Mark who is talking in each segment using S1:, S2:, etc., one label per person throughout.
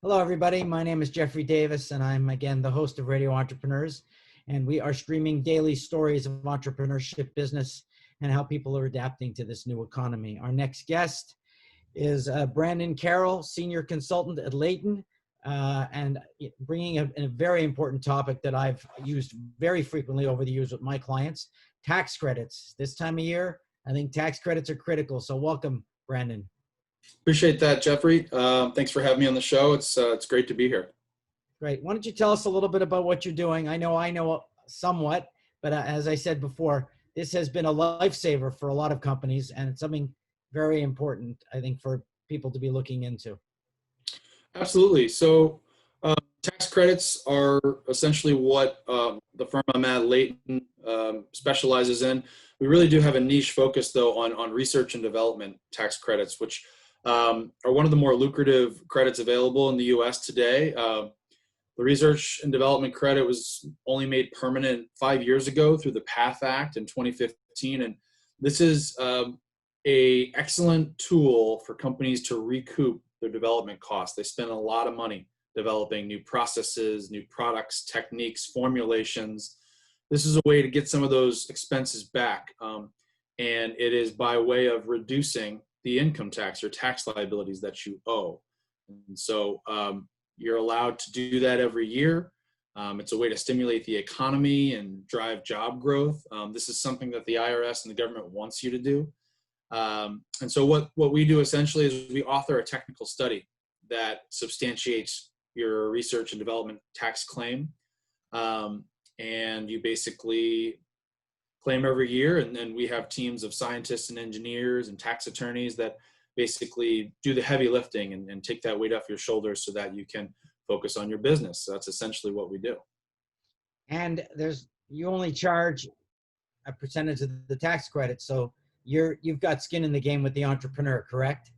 S1: Hello, everybody. My name is Jeffrey Davis, and I'm again the host of Radio Entrepreneurs. And we are streaming daily stories of entrepreneurship, business, and how people are adapting to this new economy. Our next guest is Brandon Carroll, senior consultant at Leyton, and bringing a very important topic that I've used very frequently over the years with my clients: tax credits. This time of year, I think tax credits are critical. So, welcome, Brandon.
S2: Appreciate that, Jeffrey. Thanks for having me on the show. It's great to be here.
S1: Great. Why don't you tell us a little bit about what you're doing? I know somewhat, but as I said before, this has been a lifesaver for a lot of companies, and it's something very important, I think, for people to be looking into.
S2: Absolutely. So tax credits are essentially what the firm I'm at, Leyton, specializes in. We really do have a niche focus, though, on research and development tax credits, which are one of the more lucrative credits available in the U.S. today. The research and development credit was only made permanent 5 years ago through the PATH Act in 2015, and this is an excellent tool for companies to recoup their development costs. They spend a lot of money developing new processes, new products, techniques, formulations. This is a way to get some of those expenses back, and it is by way of reducing the income tax or tax liabilities that you owe. And so you're allowed to do that every year. It's a way to stimulate the economy and drive job growth. This is something that the IRS and the government wants you to do. And so what we do essentially is we author a technical study that substantiates your research and development tax claim. And you basically claim every year, and then we have teams of scientists and engineers and tax attorneys that basically do the heavy lifting and take that weight off your shoulders so that you can focus on your business. So that's essentially what we do.
S1: And you only charge a percentage of the tax credit, so you've got skin in the game with the entrepreneur, correct?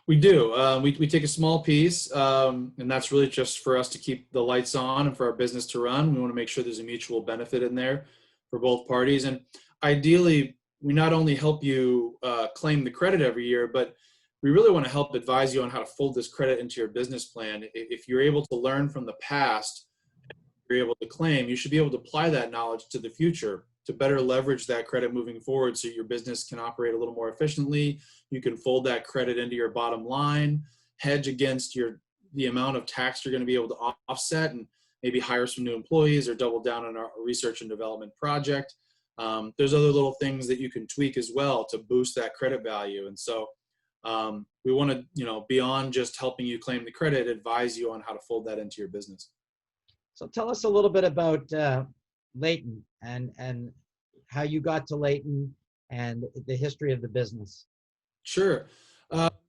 S2: We do. We take a small piece, and that's really just for us to keep the lights on and for our business to run. We want to make sure there's a mutual benefit in there for both parties. And ideally, we not only help you claim the credit every year, but we really want to help advise you on how to fold this credit into your business plan. If you're able to learn from the past, you're able to claim, you should be able to apply that knowledge to the future to better leverage that credit moving forward so your business can operate a little more efficiently. You can fold that credit into your bottom line, hedge against the amount of tax you're going to be able to offset, and maybe hire some new employees or double down on our research and development project. There's other little things that you can tweak as well to boost that credit value. And so we want to, beyond just helping you claim the credit, advise you on how to fold that into your business.
S1: So tell us a little bit about Leyton and how you got to Leyton and the history of the business.
S2: Sure.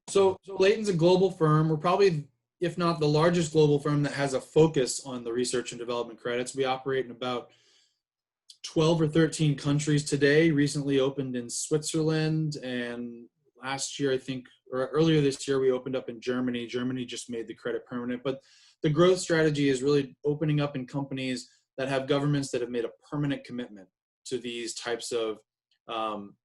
S2: So Leyton's a global firm. We're probably, if not the largest global firm that has a focus on the research and development credits. We operate in about 12 or 13 countries today, recently opened in Switzerland, and last year, I think, or earlier this year, we opened up in Germany. Germany just made the credit permanent. But the growth strategy is really opening up in companies that have governments that have made a permanent commitment to these types of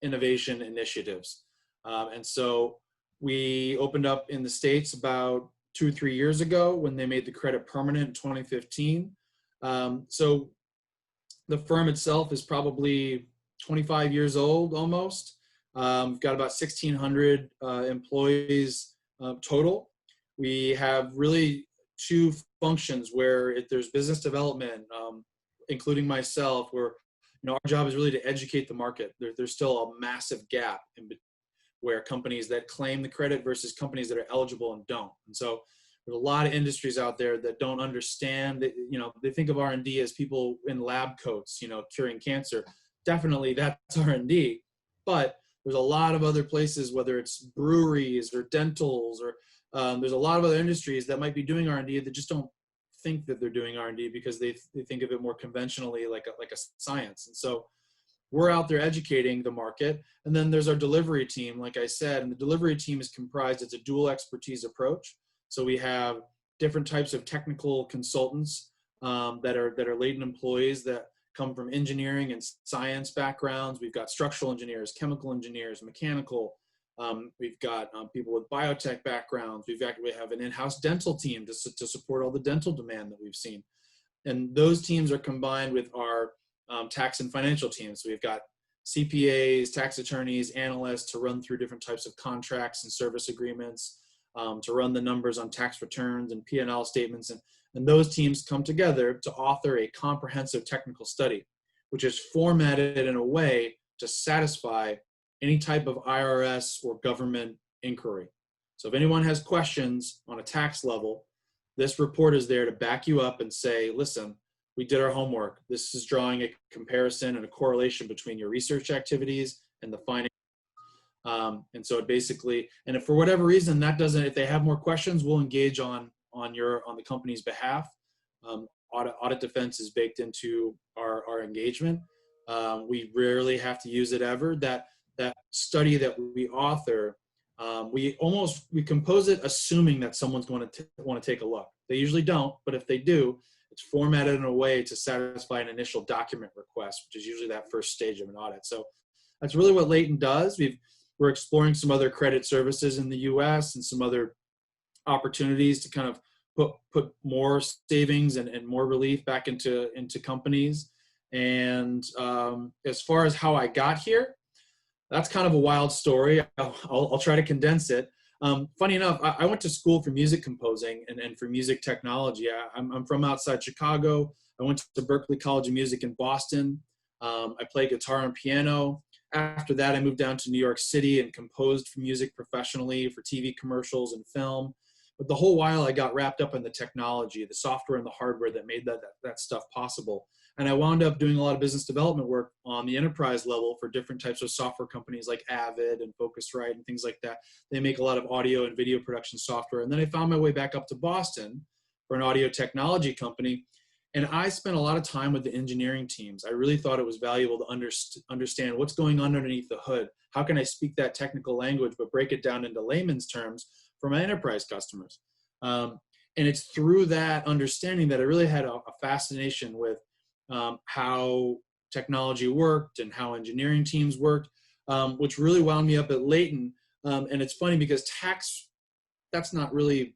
S2: innovation initiatives. And so we opened up in the States about 2 or 3 years ago when they made the credit permanent in 2015. So the firm itself is probably 25 years old almost. We've got about 1,600 employees total. We have really two functions where if there's business development, including myself, where our job is really to educate the market. There's still a massive gap where companies that claim the credit versus companies that are eligible and don't. And so there's a lot of industries out there that don't understand that, they think of R&D as people in lab coats, curing cancer. Definitely that's R&D, but there's a lot of other places, whether it's breweries or dentals, or there's a lot of other industries that might be doing R&D that just don't think that they're doing R&D because they think of it more conventionally like a science. And so we're out there educating the market. And then there's our delivery team, like I said, and the delivery team is comprised, it's a dual expertise approach. So we have different types of technical consultants that are Leyton employees that come from engineering and science backgrounds. We've got structural engineers, chemical engineers, mechanical, We've got people with biotech backgrounds. We have an in-house dental team to support all the dental demand that we've seen. And those teams are combined with our tax and financial teams. So we've got CPAs, tax attorneys, analysts to run through different types of contracts and service agreements, to run the numbers on tax returns and P&L statements. And those teams come together to author a comprehensive technical study, which is formatted in a way to satisfy any type of IRS or government inquiry. So if anyone has questions on a tax level, this report is there to back you up and say, listen, we did our homework. This is drawing a comparison and a correlation between your research activities and the findings. And so it basically, and if for whatever reason that doesn't, if they have more questions, we'll engage on the company's behalf. Audit defense is baked into our engagement. We rarely have to use it ever. That study that we author, we compose it assuming that someone's going to want to take a look. They usually don't, but if they do, it's formatted in a way to satisfy an initial document request, which is usually that first stage of an audit. So that's really what Leyton does. We're exploring some other credit services in the U.S. and some other opportunities to kind of put more savings and more relief back into companies. And as far as how I got here, that's kind of a wild story. I'll try to condense it. Funny enough, I went to school for music composing and for music technology. I'm from outside Chicago. I went to Berklee College of Music in Boston. I play guitar and piano. After that, I moved down to New York City and composed for music professionally for TV commercials and film. But the whole while I got wrapped up in the technology, the software and the hardware that made that stuff possible. And I wound up doing a lot of business development work on the enterprise level for different types of software companies like Avid and Focusrite and things like that. They make a lot of audio and video production software. And then I found my way back up to Boston for an audio technology company. And I spent a lot of time with the engineering teams. I really thought it was valuable to understand what's going on underneath the hood. How can I speak that technical language, but break it down into layman's terms for my enterprise customers? And it's through that understanding that I really had a fascination with how technology worked and how engineering teams worked, which really wound me up at Leyton. And it's funny because tax, that's not really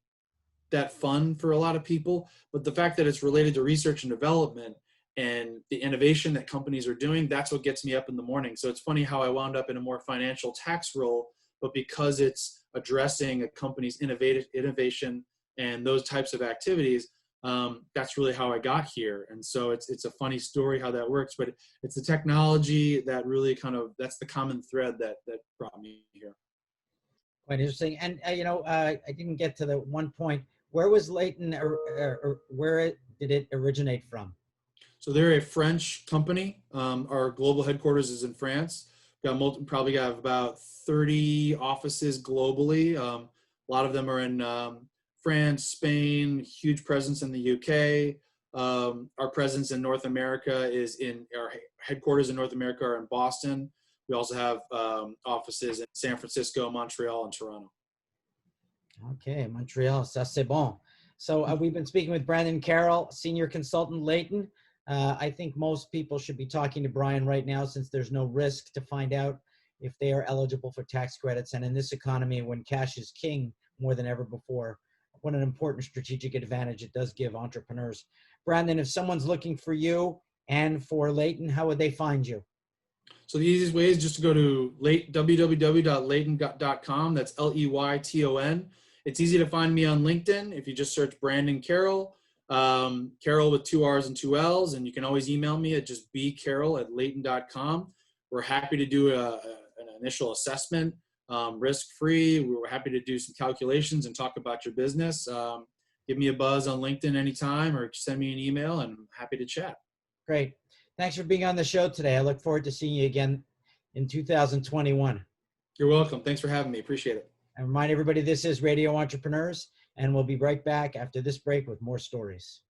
S2: that fun for a lot of people, but the fact that it's related to research and development and the innovation that companies are doing, that's what gets me up in the morning. So it's funny how I wound up in a more financial tax role, but because it's addressing a company's innovation and those types of activities, that's really how I got here. And so it's a funny story how that works, but it's the technology that really that's the common thread that brought me here.
S1: Quite interesting. And, I didn't get to the one point. Where was Leyton, or where did it originate from?
S2: So they're a French company. Our global headquarters is in France. Probably have about 30 offices globally. A lot of them are in France, Spain, huge presence in the UK. Our presence in North America our headquarters in North America are in Boston. We also have offices in San Francisco, Montreal, and Toronto.
S1: Okay, Montreal, ça c'est bon. So we've been speaking with Brandon Carroll, Senior Consultant, Leyton. I think most people should be talking to Brian right now since there's no risk to find out if they are eligible for tax credits. And in this economy, when cash is king more than ever before, what an important strategic advantage it does give entrepreneurs. Brandon, if someone's looking for you and for Leyton, how would they find you?
S2: So the easiest way is just to go to www.leyton.com. That's Leyton. It's easy to find me on LinkedIn if you just search Brandon Carroll, Carroll with 2 R's and 2 L's, and you can always email me at just bcarroll@leyton.com. We're happy to do an initial assessment, risk-free. We're happy to do some calculations and talk about your business. Give me a buzz on LinkedIn anytime or send me an email, and I'm happy to chat.
S1: Great. Thanks for being on the show today. I look forward to seeing you again in 2021.
S2: You're welcome. Thanks for having me. Appreciate it.
S1: And remind everybody, this is Radio Entrepreneurs, and we'll be right back after this break with more stories.